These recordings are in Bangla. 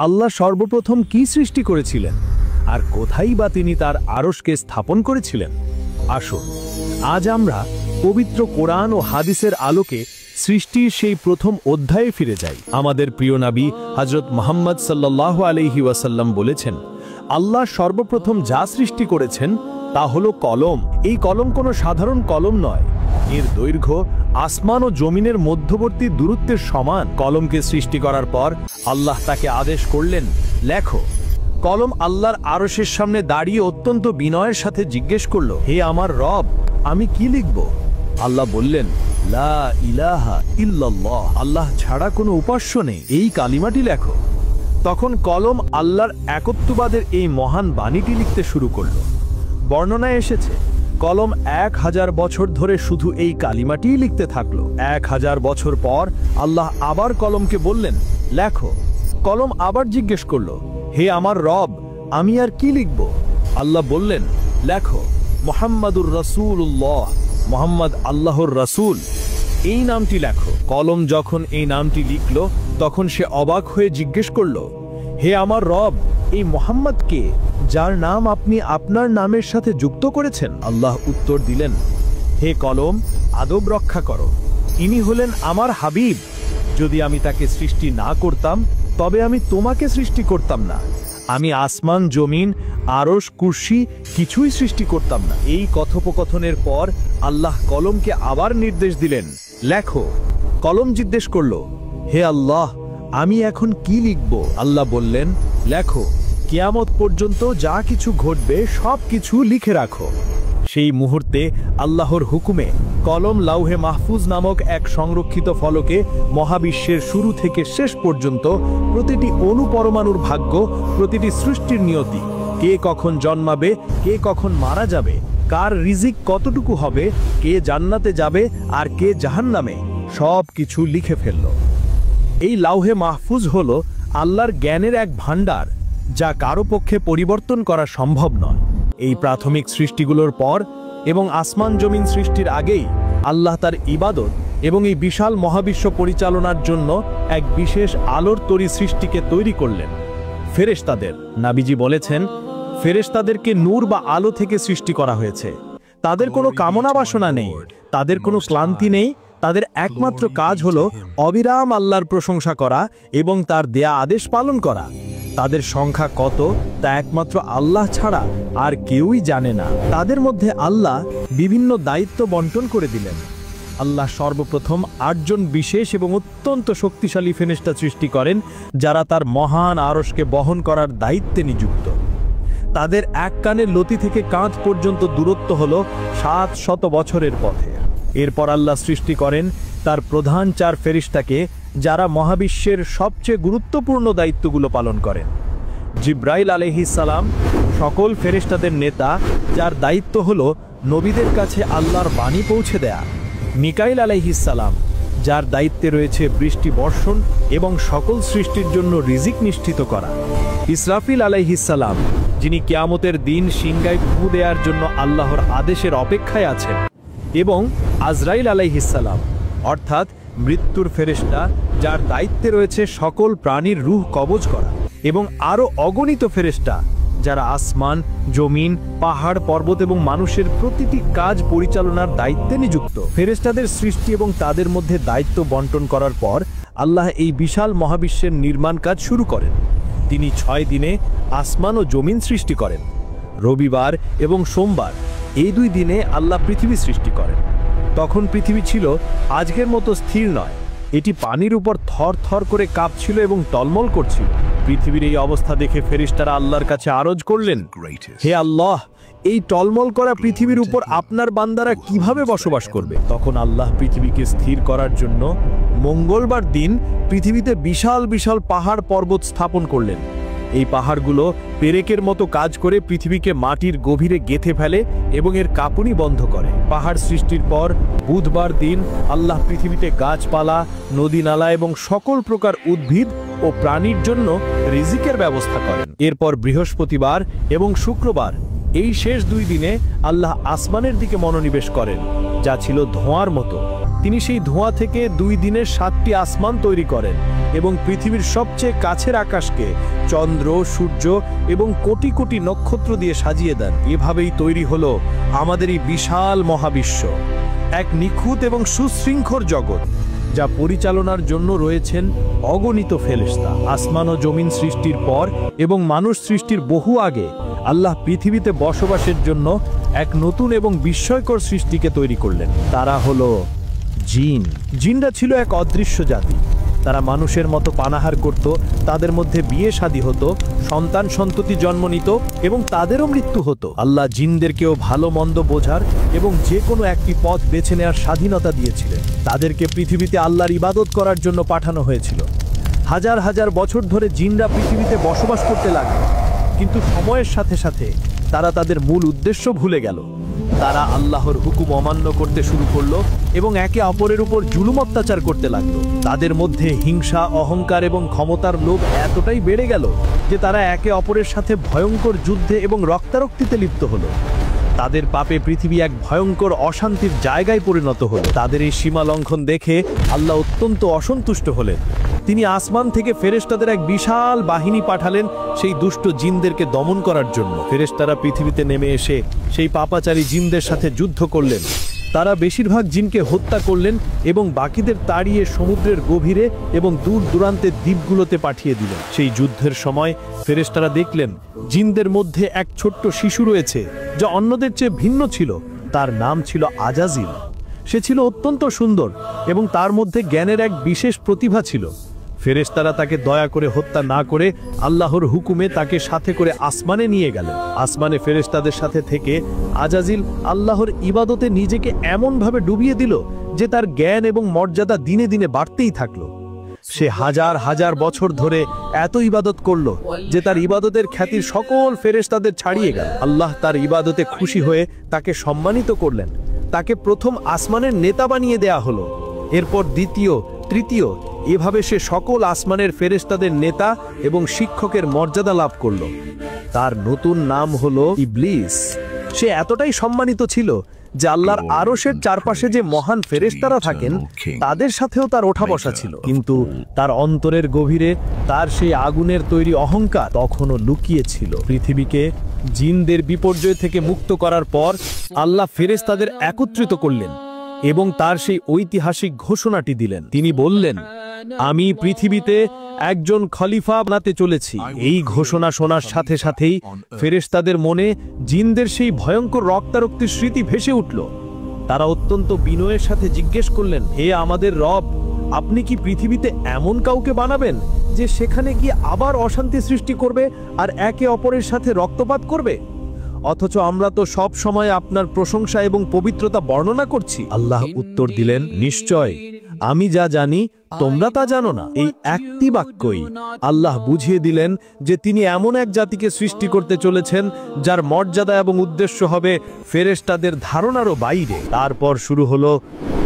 আল্লাহ সর্বপ্রথম কি সৃষ্টি করেছিলেন আর কোথায় বা তিনি তার আরশকে স্থাপন করেছিলেন? আসুন আজ আমরা পবিত্র কোরআন ও হাদিসের আলোকে সৃষ্টির সেই প্রথম অধ্যায়ে ফিরে যাই। আমাদের প্রিয় নবী হযরত মুহাম্মদ সাল্লাল্লাহু আলাইহি ওয়াসাল্লাম বলেছেন, আল্লাহ সর্বপ্রথম যা সৃষ্টি করেছেন তা হলো কলম। এই কলম কোনো সাধারণ কলম নয়, এর দৈর্ঘ্য আসমান ও জমিনের মধ্যবর্তী দূরত্বের সমান। কলমকে সৃষ্টি করার পর আল্লাহ তাকে আদেশ করলেন, লেখো। কলম আল্লাহর আরশের সামনে দাঁড়িয়ে অত্যন্ত বিনয়ের সাথে জিজ্ঞেস করল, হে আমার রব, আমি কি লিখব? আল্লাহ বললেন, লা ইলাহা ইল্লাল্লাহ, আল্লাহ ছাড়া কোনো উপাস্য নেই, এই কালিমাটি লেখো। তখন কলম আল্লাহর একত্ববাদের এই মহান বাণীটি লিখতে শুরু করল। বর্ণনায় এসেছে, কলম 1000 বছর ধরে শুধু এই কালিমাটিই লিখতে থাকলো। 1000 বছর পর আল্লাহ আবার কলমকে বললেন, লেখো। কলম আবার জিজ্ঞেস করল, হে আমার রব, আমি আর কি লিখব? আল্লাহ বললেন, লেখো মুহাম্মাদুর রাসূলুল্লাহ, মুহাম্মদ আল্লাহর রাসূল, এই নামটি লেখো। কলম যখন এই নামটি লিখল তখন সে অবাক হয়ে জিজ্ঞেস করল, হে আমার রব, এই মুহাম্মদ কে, যার নাম আপনি আপনার নামের সাথে যুক্ত করেছেন? আল্লাহ উত্তর দিলেন, হে কলম, আদব রক্ষা করো, ইনি হলেন আমার হাবিব। যদি আমি তাকে সৃষ্টি না করতাম তবে আমি তোমাকে সৃষ্টি করতাম না। আমি আসমান, জমিন, আরশ, কুরসি কিছুই সৃষ্টি করতাম না। এই কথোপকথনের পর আল্লাহ কলমকে আবার নির্দেশ দিলেন, লেখো। কলম জিজ্ঞেস করল, হে আল্লাহ, আমি এখন কি লিখব? আল্লাহ বললেন, লেখো, কিয়ামত পর্যন্ত যা কিছু ঘটবে সব কিছু লিখে রাখো। সেই মুহূর্তে আল্লাহর হুকুমে কলম লাউহে মাহফুজ নামক এক সংরক্ষিত ফলকে মহাবিশ্বের শুরু থেকে শেষ পর্যন্ত প্রতিটি অণু পরমাণুর ভাগ্য, প্রতিটি সৃষ্টির নিয়তি, কে কখন জন্মাবে, কে কখন মারা যাবে, কার রিজিক কতটুকু হবে, কে জান্নাতে যাবে আর কে জাহান্নামে, সব কিছু লিখে ফেলল। এই লাউহে মাহফুজ হল আল্লাহর জ্ঞানের এক ভাণ্ডার, যা কারো পক্ষে পরিবর্তন করা সম্ভব নয়। এই প্রাথমিক সৃষ্টিগুলোর পর এবং আসমান জমিন সৃষ্টির আগেই আল্লাহ তার ইবাদত এবং এই বিশাল মহাবিশ্ব পরিচালনার জন্য এক বিশেষ আলোর তরি সৃষ্টিকে তৈরি করলেন, ফেরেশতাদের। নাবিজি বলেছেন, ফেরেশতাদেরকে নূর বা আলো থেকে সৃষ্টি করা হয়েছে। তাদের কোনো কামনা বাসনা নেই, তাদের কোনো ক্লান্তি নেই, তাদের একমাত্র কাজ হলো অবিরাম আল্লাহর প্রশংসা করা এবং তার দেয়া আদেশ পালন করা। তাদের সংখ্যা কত তা একমাত্র আল্লাহ ছাড়া আর কেউই জানে না। তাদের মধ্যে আল্লাহ বিভিন্ন দায়িত্ব বন্টন করে দিলেন। আল্লাহ সর্বপ্রথম 8 জন বিশেষ এবং অত্যন্ত শক্তিশালী ফেরেশতা সৃষ্টি করেন, যারা তার মহান আরশকে বহন করার দায়িত্বে নিযুক্ত। তাদের এক কানের লতি থেকে কাঁধ পর্যন্ত দূরত্ব হল 700 বছরের পথে। এরপর আল্লাহ সৃষ্টি করেন তার প্রধান 4 ফেরেশতাকে, যারা মহাবিশ্বের সবচেয়ে গুরুত্বপূর্ণ দায়িত্বগুলো পালন করেন। জিব্রাইল আলাইহিস সালাম সকল ফেরেশতাদের নেতা, যার দায়িত্ব হলো নবীদের কাছে আল্লাহর বাণী পৌঁছে দেয়া। মিকাইল আলাইহিস সালাম, যার দায়িত্বে রয়েছে বৃষ্টি বর্ষণ এবং সকল সৃষ্টির জন্য রিজিক নিশ্চিত করা। ইসরাফিল আলাইহিস সালাম, যিনি কিয়ামতের দিন সিংহায় ফু দেওয়ার জন্য আল্লাহর আদেশের অপেক্ষায় আছেন। এবং আজরাইল আলাইহিস সালাম, অর্থাৎ মৃত্যুর ফেরেশতা, যার দায়িত্বে রয়েছে সকল প্রাণীর রূহ কবজ করা। এবং আরও অগণিত ফেরেশতা, যারা আসমান, জমিন, পাহাড়, পর্বত এবং মানুষের প্রতিটি কাজ পরিচালনার দায়িত্বে নিযুক্ত। ফেরেশতাদের সৃষ্টি এবং তাদের মধ্যে দায়িত্ব বন্টন করার পর আল্লাহ এই বিশাল মহাবিশ্বের নির্মাণ কাজ শুরু করেন। তিনি 6 দিনে আসমান ও জমিন সৃষ্টি করেন। রবিবার এবং সোমবার, এই 2 দিনে আল্লাহ পৃথিবী সৃষ্টি করেন। তখন পৃথিবী ছিল আজকের মতো স্থির নয়, এটি পানির উপর থর থর করে কাঁপছিল এবং টলমল করছিল। পৃথিবীর এই অবস্থা দেখে ফেরেশতারা আল্লাহর কাছে আরজ করলেন, হে আল্লাহ, এই টলমল করা পৃথিবীর উপর আপনার বান্দারা কিভাবে বসবাস করবে? তখন আল্লাহ পৃথিবীকে স্থির করার জন্য মঙ্গলবার দিন পৃথিবীতে বিশাল বিশাল পাহাড় পর্বত স্থাপন করলেন। এই পাহাড়গুলো পেরেকের মতো কাজ করে পৃথিবীকে মাটির গভীরে গেঁথে ফেলে এবং এর কাঁপুনি বন্ধ করে। পাহাড় সৃষ্টির পর বুধবার দিন আল্লাহ পৃথিবীতে গাছপালা, নদী নালা এবং সকল প্রকার উদ্ভিদ ও প্রাণীর জন্য রিজিকের ব্যবস্থা করেন। এরপর বৃহস্পতিবার এবং শুক্রবার, এই শেষ 2 দিনে আল্লাহ আসমানের দিকে মনোনিবেশ করেন, যা ছিল ধোঁয়ার মতো। তিনি সেই ধোঁয়া থেকে 2 দিনের 7টি আসমান তৈরি করেন এবং পৃথিবীর সবচেয়ে কাছের আকাশকে চন্দ্র, সূর্য এবং কোটি কোটি নক্ষত্র দিয়ে সাজিয়ে দেন। এভাবেই তৈরি হলো আমাদের এই বিশাল মহাবিশ্ব, এক নিখুঁত এবং সুশৃঙ্খল জগৎ যা পরিচালনার জন্য রয়েছেন অগণিত ফেরেশতা। আসমান ও জমিন সৃষ্টির পর এবং মানুষ সৃষ্টির বহু আগে আল্লাহ পৃথিবীতে বসবাসের জন্য এক নতুন এবং বিস্ময়কর সৃষ্টিকে তৈরি করলেন। তারা হলো জিন। জিনরা ছিল এক অদৃশ্য জাতি। তারা মানুষের মতো পানাহার করত, তাদের মধ্যে বিয়ে শাদী হতো, সন্তান সন্ততি জন্ম নিত এবং তাদেরও মৃত্যু হতো। আল্লাহ জিনদেরকেও ভালো মন্দ বোঝার এবং যে কোনো একটি পথ বেছে নেওয়ার স্বাধীনতা দিয়েছিলেন। তাদেরকে পৃথিবীতে আল্লাহর ইবাদত করার জন্য পাঠানো হয়েছিল। হাজার হাজার বছর ধরে জিনরা পৃথিবীতে বসবাস করতে লাগলো, কিন্তু সময়ের সাথে সাথে তারা তাদের মূল উদ্দেশ্য ভুলে গেল। তারা আল্লাহর হুকুম অমান্য করতে শুরু করলো এবং একে অপরের উপর জুলুম অত্যাচার করতে লাগলো। তাদের মধ্যে হিংসা, অহংকার এবং ক্ষমতার লোভ এতটাই বেড়ে গেল যে তারা একে অপরের সাথে ভয়ঙ্কর যুদ্ধে এবং রক্তারক্তিতে লিপ্ত হলো। তাদের পাপে পৃথিবী এক ভয়ঙ্কর অশান্তির জায়গায় পরিণত হলো। তাদের এই সীমা লঙ্ঘন দেখে আল্লাহ অত্যন্ত অসন্তুষ্ট হলেন। তিনি আসমান থেকে ফেরেশতাদের এক বিশাল বাহিনী পাঠালেন সেই দুষ্ট জিনদেরকে দমন করার জন্য। ফেরেশতারা পৃথিবীতে নেমে এসে সেই পাপাচারী জিনদের সাথে যুদ্ধ করলেন। তারা বেশিরভাগ জিনকে হত্যা করলেন এবং বাকিদের তাড়িয়ে সমুদ্রের গভীরে এবং দূর দূরান্তের দ্বীপগুলোতে পাঠিয়ে দিলেন। সেই যুদ্ধের সময় ফেরেশতারা দেখলেন জিনদের মধ্যে এক ছোট্ট শিশু রয়েছে যা অন্যদের চেয়ে ভিন্ন ছিল। তার নাম ছিল আজাজিল। সে ছিল অত্যন্ত সুন্দর এবং তার মধ্যে জ্ঞানের এক বিশেষ প্রতিভা ছিল। ফেরেশতারা তাকে দয়া করে হত্যা না করে আল্লাহর হুকুমে তাকে সাথে করে আসমানে নিয়ে গেলেন। আসমানে ফেরেশতাদের সাথে থেকে আজাজিল আল্লাহর ইবাদতে নিজেকে এমনভাবে ডুবিয়ে দিল যে তার জ্ঞান এবং মর্যাদা দিনে দিনে বাড়তেই থাকলো। সে হাজার হাজার বছর ধরে এত ইবাদত করলো যে তার ইবাদতের খ্যাতির সকল ফেরেশতাদের ছাড়িয়ে গেল। আল্লাহ তার ইবাদতে খুশি হয়ে তাকে সম্মানিত করলেন। তাকে প্রথম আসমানের নেতা বানিয়ে দেয়া হলো। এরপর দ্বিতীয়, তৃতীয়, এভাবে সে সকল আসমানের ফেরেশতাদের নেতা এবং শিক্ষকের মর্যাদা লাভ করল। তার নতুন নাম হলো ইবলিস। সে এতটাই সম্মানিত ছিল যে আল্লাহর আরশের চারপাশে যে মহান ফেরেশতারা থাকেন তাদের সাথেও তার ওঠা বসা ছিল। কিন্তু তার অন্তরের গভীরে তার সেই আগুনের তৈরি অহংকার তখনও লুকিয়ে ছিল। পৃথিবীকে জিনদের বিপর্যয় থেকে মুক্ত করার পর আল্লাহ ফেরেশতাদের একত্রিত করলেন এবং তার সেই ঐতিহাসিক ঘোষণাটি দিলেন। তিনি বললেন, আমি পৃথিবীতে একজন খলিফা বানাতে চলেছি। এই ঘোষণা শোনার সাথে সাথেই ফেরেশতাদের মনে জিনদের সেই ভয়ঙ্কর রক্তারক্তির স্মৃতি ভেসে উঠল। তারা অত্যন্ত বিনয়ের সাথে জিজ্ঞেস করলেন, হে আমাদের রব, আপনি কি পৃথিবীতে এমন কাউকে বানাবেন যে সেখানে গিয়ে আবার অশান্তি সৃষ্টি করবে আর একে অপরের সাথে রক্তপাত করবে? অথচ আমরা তো সব সময় আপনার প্রশংসা এবং পবিত্রতা বর্ণনা করছি। আল্লাহ উত্তর দিলেন, নিশ্চয় আমি যা জানি তোমরা তা জানো না। এই একটি বাক্যই আল্লাহ বুঝিয়ে দিলেন যে তিনি এমন এক জাতিকে সৃষ্টি করতে চলেছেন যার মর্যাদা এবং উদ্দেশ্য হবে ফেরেশতাদের ধারণারও বাইরে। তারপর শুরু হলো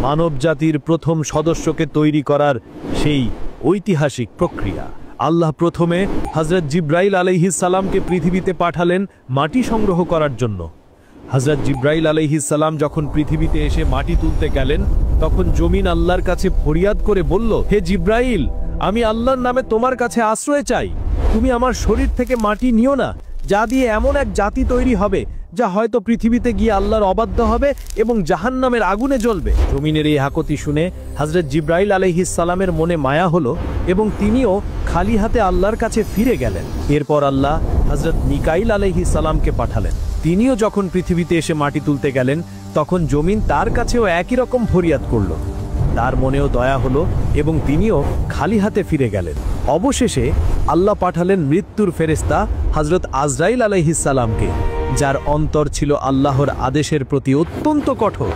মানব জাতির প্রথম সদস্যকে তৈরি করার সেই ঐতিহাসিক প্রক্রিয়া। আল্লাহ প্রথমে হযরত জিব্রাইল আলাইহিস সালামকে পৃথিবীতে পাঠালেন মাটি সংগ্রহ করার জন্য। হযরত জিব্রাইল আলাইহিস সালাম যখন পৃথিবীতে এসে মাটি তুলতে গেলেন তখন জমিন আল্লাহর কাছে ফরিয়াদ করে বলল, হে জিব্রাইল, আমি আল্লাহর নামে তোমার কাছে আশ্রয় চাই। তুমি আমার শরীর থেকে মাটি নিও না, যা দিয়ে এমন এক জাতি তৈরি হবে যা হয়তো পৃথিবীতে গিয়ে আল্লাহর অবাধ্য হবে এবং জাহান্নামের আগুনে জ্বলবে। জমিনের এই হাকতি শুনে হযরত জিব্রাইল আলাইহিস সালামের মনে মায়া হলো এবং তিনিও খালি হাতে আল্লাহর কাছে ফিরে গেলেন। এরপর আল্লাহ হযরত মিকাইল আলাইহিস সালামকে পাঠালেন। তিনিও যখন পৃথিবীতে এসে মাটি তুলতে গেলেন তখন জমিন তার কাছেও একই রকম ফরিয়াদ করল। তার মনেও দয়া হলো এবং তিনিও খালি হাতে ফিরে গেলেন। অবশেষে আল্লাহ পাঠালেন মৃত্যুর ফেরেশতা হযরত আজরাইল আলাইহিস সালামকে, যার অন্তর ছিল আল্লাহর আদেশের প্রতি অত্যন্ত কঠোর।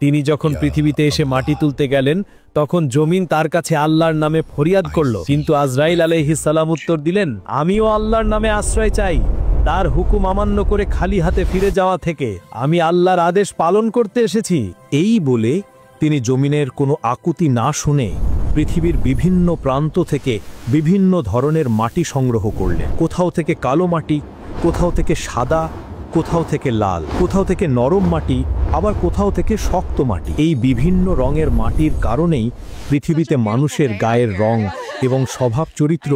তিনি যখন পৃথিবীতে এসে মাটি তুলতে গেলেন তখন জমিন তার কাছে আল্লাহর নামে ফরিয়াদ করল, কিন্তু আজরাইল আলাইহিস সালাম উত্তর দিলেন, আমিও আল্লাহর নামে আশ্রয় চাই। তার হুকুম অমান্য করে খালি হাতে ফিরে যাওয়া থেকে আমি আল্লাহর আদেশ পালন করতে এসেছি। এই বলে তিনি জমিনের কোনো আকুতি না শুনে পৃথিবীর বিভিন্ন প্রান্ত থেকে বিভিন্ন ধরনের মাটি সংগ্রহ করলেন। কোথাও থেকে কালো মাটি, কোথাও থেকে সাদা, কোথাও থেকে লাল, কোথাও থেকে নরম মাটি, আবার কোথাও থেকে শক্ত মাটি। এই বিভিন্ন রঙের মাটির কারণেই পৃথিবীতে মানুষের গায়ের রং এবং স্বভাব চরিত্র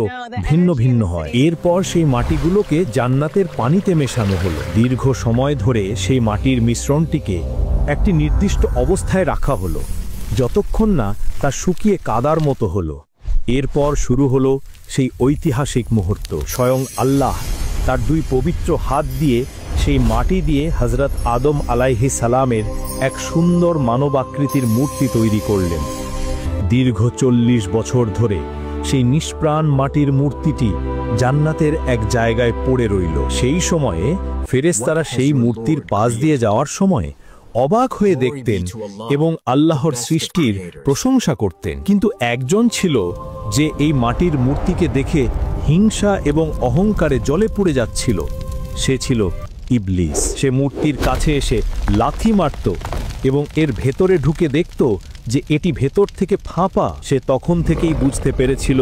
ভিন্ন ভিন্ন হয়। এরপর সেই মাটিগুলোকে জান্নাতের পানিতে মেশানো হলো। দীর্ঘ সময় ধরে সেই মাটির মিশ্রণটিকে একটি নির্দিষ্ট অবস্থায় রাখা হলো, যতক্ষণ না তা শুকিয়ে কাদার মতো হলো। এরপর শুরু হলো সেই ঐতিহাসিক মুহূর্ত। স্বয়ং আল্লাহ তার দুই পবিত্র হাত দিয়ে সেই মাটি দিয়ে হযরত আদম আলাইহিস সালামের এক সুন্দর মানবাকৃতির মূর্তি তৈরি করলেন। দীর্ঘ 40 বছর ধরে সেই নিষ্প্রাণ মাটির মূর্তিটি জান্নাতের এক জায়গায় পড়ে রইল। সেই সময়ে ফেরেশতারা সেই মূর্তির পাশ দিয়ে যাওয়ার সময় অবাক হয়ে দেখতেন এবং আল্লাহর সৃষ্টির প্রশংসা করতেন। কিন্তু একজন ছিল যে এই মাটির মূর্তিকে দেখে হিংসা এবং অহংকারে জ্বলে পুড়ে যাচ্ছিল। সে ছিল ইবলিস। সে মূর্তির কাছে এসে লাথি মারত এবং এর ভেতরে ঢুকে দেখত যে এটি ভেতর থেকে ফাঁপা। সে তখন থেকেই বুঝতে পেরেছিল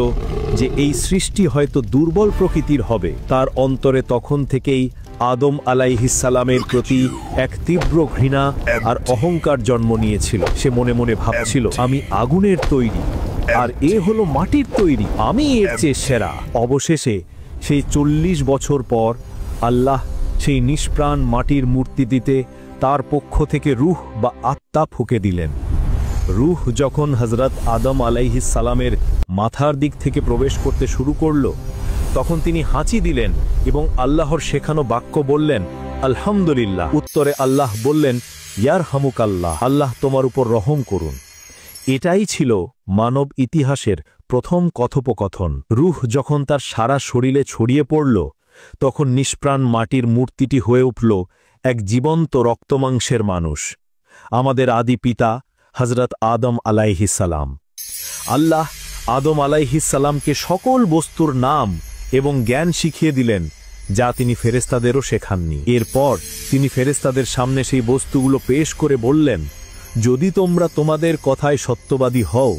যে এই সৃষ্টি হয়তো দুর্বল প্রকৃতির হবে। তার অন্তরে তখন থেকেই আদম আলাইহিস সালামের প্রতি এক তীব্র ঘৃণা আর অহংকার জন্ম নিয়েছিল। সে মনে মনে ভাবছিল, আমি আগুনের তৈরি আর এ হলো মাটির তৈরি, আমি এর চেয়ে সেরা। অবশেষে সেই 40 বছর পর আল্লাহ সেই নিষ্প্রাণ মাটির মূর্তিটিতে তার পক্ষ থেকে রূহ বা আত্মা ফুঁকে দিলেন। রূহ যখন হযরত আদম আলাইহিস সালামের মাথার দিক থেকে প্রবেশ করতে শুরু করল, তখন তিনি হাঁচি দিলেন এবং আল্লাহর শেখানো বাক্য বললেন, আলহামদুলিল্লাহ। উত্তরে আল্লাহ বললেন, ইয়ারহামুকাল্লাহ, আল্লাহ তোমার উপর রহম করুন। এটাই ছিল মানব ইতিহাসের প্রথম কথোপকথন। রূহ যখন তার সারা শরীরে ছড়িয়ে পড়ল, তখন নিষ্প্রাণ মাটির মূর্তিটি হয়ে উঠল এক জীবন্ত রক্তমাংসের মানুষ, আমাদের আদি পিতা হযরত আদম আলাইহিস সালাম। আল্লাহ আদম আলাইহিস সালামকে সকল বস্তুর নাম এবং জ্ঞান শিখিয়ে দিলেন, যা তিনি ফেরেশতাদেরও শেখাননি। এরপর তিনি ফেরেশতাদের সামনে সেই বস্তুগুলো পেশ করে বললেন, যদি তোমরা তোমাদের কথায় সত্যবাদী হও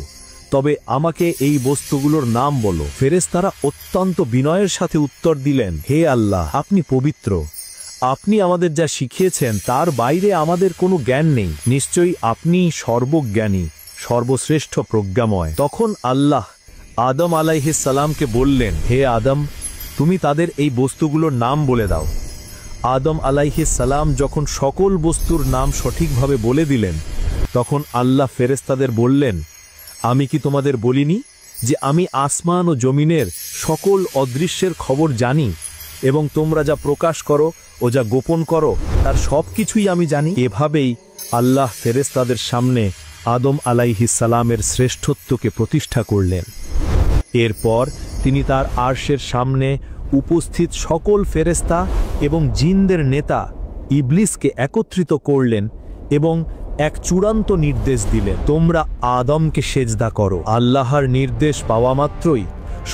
তবে আমাকে এই বস্তুগুলোর নাম বলো। ফেরেশতারা অত্যন্ত বিনয়ের সাথে উত্তর দিলেন, হে আল্লাহ, আপনি পবিত্র, আপনি আমাদের যা শিখিয়েছেন তার বাইরে আমাদের কোনো জ্ঞান নেই। নিশ্চয়ই আপনি সর্বজ্ঞানী, সর্বশ্রেষ্ঠ প্রজ্ঞাময়। তখন আল্লাহ আদম আলাইহিস সালামকে বললেন, হে আদম, তুমি তাদের এই বস্তুগুলোর নাম বলে দাও। আদম আলাইহিস সালাম যখন সকল বস্তুর নাম সঠিকভাবে বলে দিলেন, তখন আল্লাহ ফেরেশতাদের বললেন, আমি কি তোমাদের বলিনি যে আমি আসমান ও জমিনের সকল অদৃশ্যের খবর জানি এবং তোমরা যা প্রকাশ করো ও যা গোপন করো তার সব কিছুই আমি জানি। এভাবেই আল্লাহ ফেরেশতাদের সামনে আদম আলাইহিস সালামের শ্রেষ্ঠত্বকে প্রতিষ্ঠা করলেন। এরপর তিনি তার আরশের সামনে উপস্থিত সকল ফেরেশতা এবং জিনদের নেতা ইবলিসকে একত্রিত করলেন এবং এক চূড়ান্ত নির্দেশ দিলেন, তোমরা আদমকে সেজদা করো। আল্লাহর নির্দেশ পাওয়া মাত্রই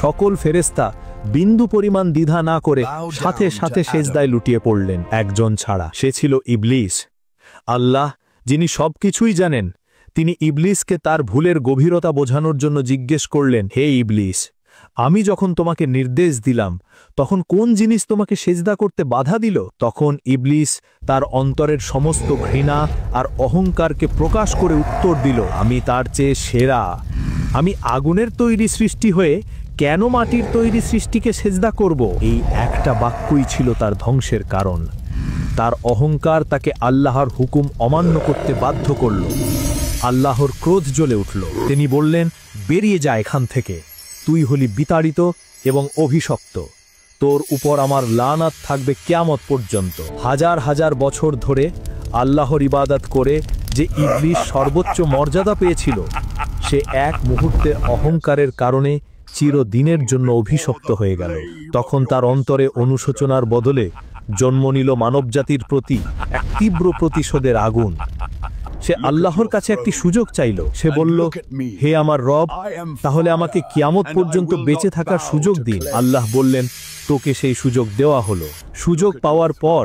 সকল ফেরেশতা বিন্দু পরিমাণ দ্বিধা না করে সাথে সাথে সেজদায় লুটিয়ে পড়লেন, একজন ছাড়া, সে ছিল ইবলিস। আল্লাহ, যিনি সবকিছুই জানেন, তিনি ইবলিসকে তার ভুলের গভীরতা বোঝানোর জন্য জিজ্ঞেস করলেন, হে ইবলিস, আমি যখন তোমাকে নির্দেশ দিলাম তখন কোন জিনিস তোমাকে সেজদা করতে বাধা দিল? তখন ইবলিস তার অন্তরের সমস্ত ঘৃণা আর অহংকারকে প্রকাশ করে উত্তর দিল, আমি তার চেয়ে সেরা। আমি আগুনের তৈরি সৃষ্টি হয়ে কেন মাটির তৈরি সৃষ্টিকে সেজদা করব? এই একটা বাক্যই ছিল তার ধ্বংসের কারণ। তার অহংকার তাকে আল্লাহর হুকুম অমান্য করতে বাধ্য করল। আল্লাহর ক্রোধ জ্বলে উঠল। তিনি বললেন, বেরিয়ে যা এখান থেকে, তুই হলি বিতাড়িত এবং অভিশপ্ত, তোর উপর আমার লানাত থাকবে কিয়ামত পর্যন্ত। হাজার হাজার বছর ধরে আল্লাহর ইবাদত করে যে ইবলিস সর্বোচ্চ মর্যাদা পেয়েছিল, সে এক মুহূর্তের অহংকারের কারণে চিরদিনের জন্য অভিশপ্ত হয়ে গেল। তখন তার অন্তরে অনুশোচনার বদলে জন্ম নিল মানবজাতির প্রতি এক তীব্র প্রতিশোধের আগুন। সে আল্লাহর কাছে একটি সুযোগ চাইল। সে বলল, হে আমার রব, তাহলে আমাকে কিয়ামত পর্যন্ত বেঁচে থাকার সুযোগ দিন। আল্লাহ বললেন, তোকে সেই সুযোগ দেওয়া হলো। সুযোগ পাওয়ার পর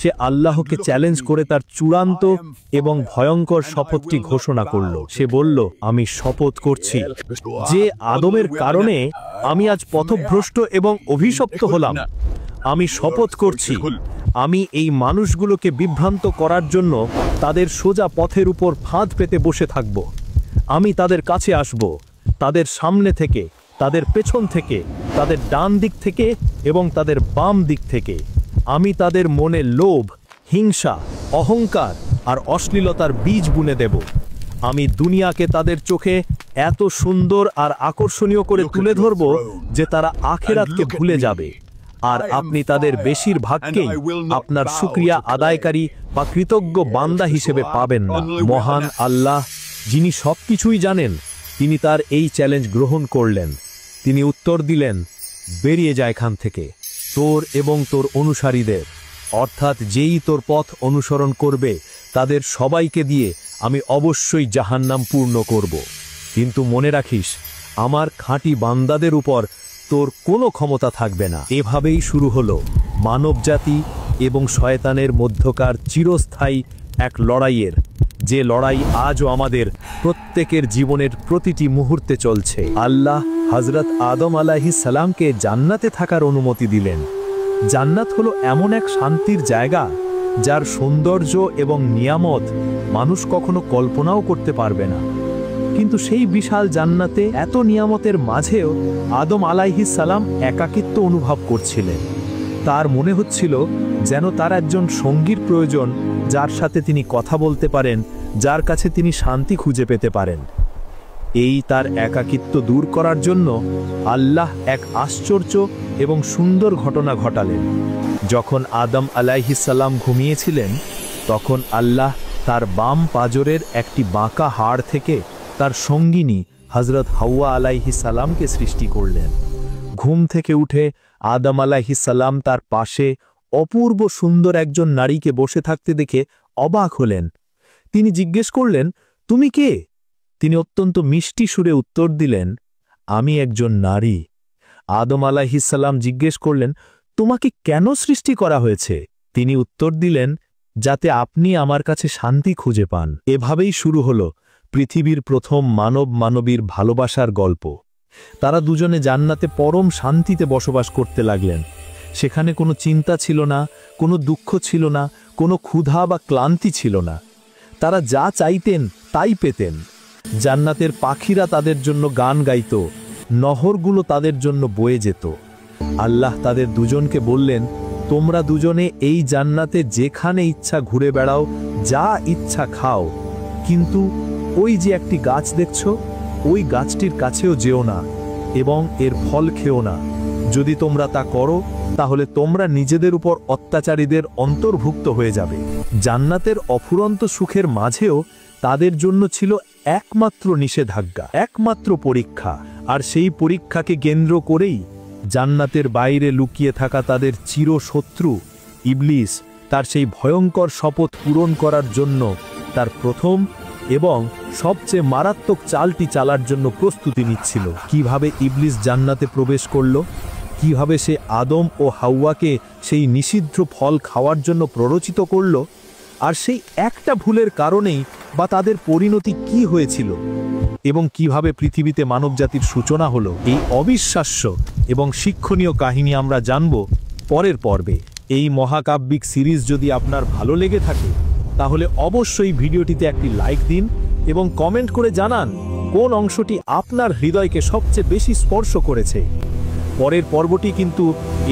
সে আল্লাহকে চ্যালেঞ্জ করে তার চূড়ান্ত এবং ভয়ঙ্কর শপথটি ঘোষণা করল। সে বলল, আমি শপথ করছি যে আদমের কারণে আমি আজ পথভ্রষ্ট এবং অভিশপ্ত হলাম, আমি শপথ করছি, আমি এই মানুষগুলোকে বিভ্রান্ত করার জন্য তাদের সোজা পথের উপর ফাঁদ পেতে বসে থাকব। আমি তাদের কাছে আসব, তাদের সামনে থেকে, তাদের পেছন থেকে, তাদের ডান দিক থেকে এবং তাদের বাম দিক থেকে। আমি তাদের মনে লোভ, হিংসা, অহংকার আর অশ্লীলতার বীজ বুনে দেব। আমি দুনিয়াকে তাদের চোখে এত সুন্দর আর আকর্ষণীয় করে তুলে ধরব যে তারা আখিরাতকে ভুলে যাবে। আর আপনি তাদের বেশিরভাগকেই আপনার শুকরিয়া আদায়কারী বা কৃতজ্ঞ বান্দা হিসেবে পাবেন না। মহান আল্লাহ, যিনি সবকিছুই জানেন, তিনি তার এই চ্যালেঞ্জ গ্রহণ করলেন। তিনি উত্তর দিলেন, বেরিয়ে যায় এখান থেকে, তোর এবং তোর অনুসারীদের, অর্থাৎ যেই তোর পথ অনুসরণ করবে তাদের সবাইকে দিয়ে আমি অবশ্যই জাহান্নাম পূর্ণ করব। কিন্তু মনে রাখিস, আমার খাঁটি বান্দাদের উপর তোর কোনো ক্ষমতা থাকবে না। এভাবেই শুরু হলো মানবজাতি এবং শয়তানের মধ্যকার চিরস্থায়ী এক লড়াইয়ের, যে লড়াই আজও আমাদের প্রত্যেকের জীবনের প্রতিটি মুহূর্তে চলছে। আল্লাহ হযরত আদম আলাইহিস সালামকে জান্নাতে থাকার অনুমতি দিলেন। জান্নাত হলো এমন এক শান্তির জায়গা যার সৌন্দর্য এবং নিয়ামত মানুষ কখনো কল্পনাও করতে পারবে না। কিন্তু সেই বিশাল জান্নাতে এত নিয়ামতের মাঝেও আদম আলাইহিস সালাম একাকিত্ব অনুভব করছিলেন। তার মনে হচ্ছিল যেন তার একজন সঙ্গীর প্রয়োজন, যার সাথে তিনি কথা বলতে পারেন, যার কাছে তিনি শান্তি খুঁজে পেতে পারেন। এই তার একাকিত্ব দূর করার জন্য আল্লাহ এক আশ্চর্য এবং সুন্দর ঘটনা ঘটালেন। যখন আদম আলাইহিস সালাম ঘুমিয়েছিলেন, তখন আল্লাহ তার বাম পাজরের একটি বাঁকা হাড় থেকে তার সঙ্গিনী হযরত হাওয়া আলাইহিস সালামকে সৃষ্টি করলেন। ঘুম থেকে উঠে আদম আলাইহিস সালাম তার পাশে অপূর্ব সুন্দর একজন নারীকে বসে থাকতে দেখে অবাক হলেন। তিনি জিজ্ঞেস করলেন, তুমি কে? তিনি অত্যন্ত মিষ্টি সুরে উত্তর দিলেন, আমি একজন নারী। আদম আলাইহিস সালাম জিজ্ঞেস করলেন, তোমাকে কেন সৃষ্টি করা হয়েছে? তিনি উত্তর দিলেন, যাতে আপনি আমার কাছে শান্তি খুঁজে পান। এভাবেই শুরু হলো পৃথিবীর প্রথম মানব মানবীর ভালোবাসার গল্প। তারা দুজনে জান্নাতে পরম শান্তিতে বসবাস করতে লাগলেন। সেখানে কোনো চিন্তা ছিল না, কোনো দুঃখ ছিল না, কোনো ক্ষুধা বা ক্লান্তি ছিল না। তারা যা চাইতেন তাই পেতেন। জান্নাতের পাখিরা তাদের জন্য গান গাইত, নহরগুলো তাদের জন্য বয়ে যেত। আল্লাহ তাদের দুজনকে বললেন, তোমরা দুজনে এই জান্নাতে যেখানে ইচ্ছা ঘুরে বেড়াও, যা ইচ্ছা খাও, কিন্তু ওই যে একটি গাছ দেখছো, ওই গাছটির কাছেও যেও না এবং এর ফল খেও না। যদি তোমরা তা করো, তাহলে তোমরা নিজেদের উপর অত্যাচারীদের অন্তর্ভুক্ত হয়ে যাবে। জান্নাতের অফুরন্ত সুখের মাঝেও তাদের জন্য ছিল একমাত্র নিষেধাজ্ঞা, একমাত্র পরীক্ষা। আর সেই পরীক্ষাকে কেন্দ্র করেই জান্নাতের বাইরে লুকিয়ে থাকা তাদের চিরশত্রু ইবলিস তার সেই ভয়ঙ্কর শপথ পূরণ করার জন্য তার প্রথম এবং সবচেয়ে মারাত্মক চালটি চালার জন্য প্রস্তুতি নিচ্ছিল। কিভাবে ইবলিস জান্নাতে প্রবেশ করল, কিভাবে সে আদম ও হাওয়াকে সেই নিষিদ্ধ ফল খাওয়ার জন্য প্ররোচিত করল, আর সেই একটা ভুলের কারণেই বা তাদের পরিণতি কি হয়েছিল, এবং কিভাবে পৃথিবীতে মানবজাতির সূচনা হলো, এই অবিশ্বাস্য এবং শিক্ষণীয় কাহিনী আমরা জানব পরের পর্বে। এই মহাকাব্যিক সিরিজ যদি আপনার ভালো লেগে থাকে, তাহলে অবশ্যই ভিডিওটিতে একটি লাইক দিন এবং কমেন্ট করে জানান কোন অংশটি আপনার হৃদয়কে সবচেয়ে বেশি স্পর্শ করেছে। পরের পর্বটি কিন্তু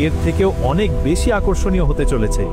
এর থেকেও অনেক বেশি আকর্ষণীয় হতে চলেছে।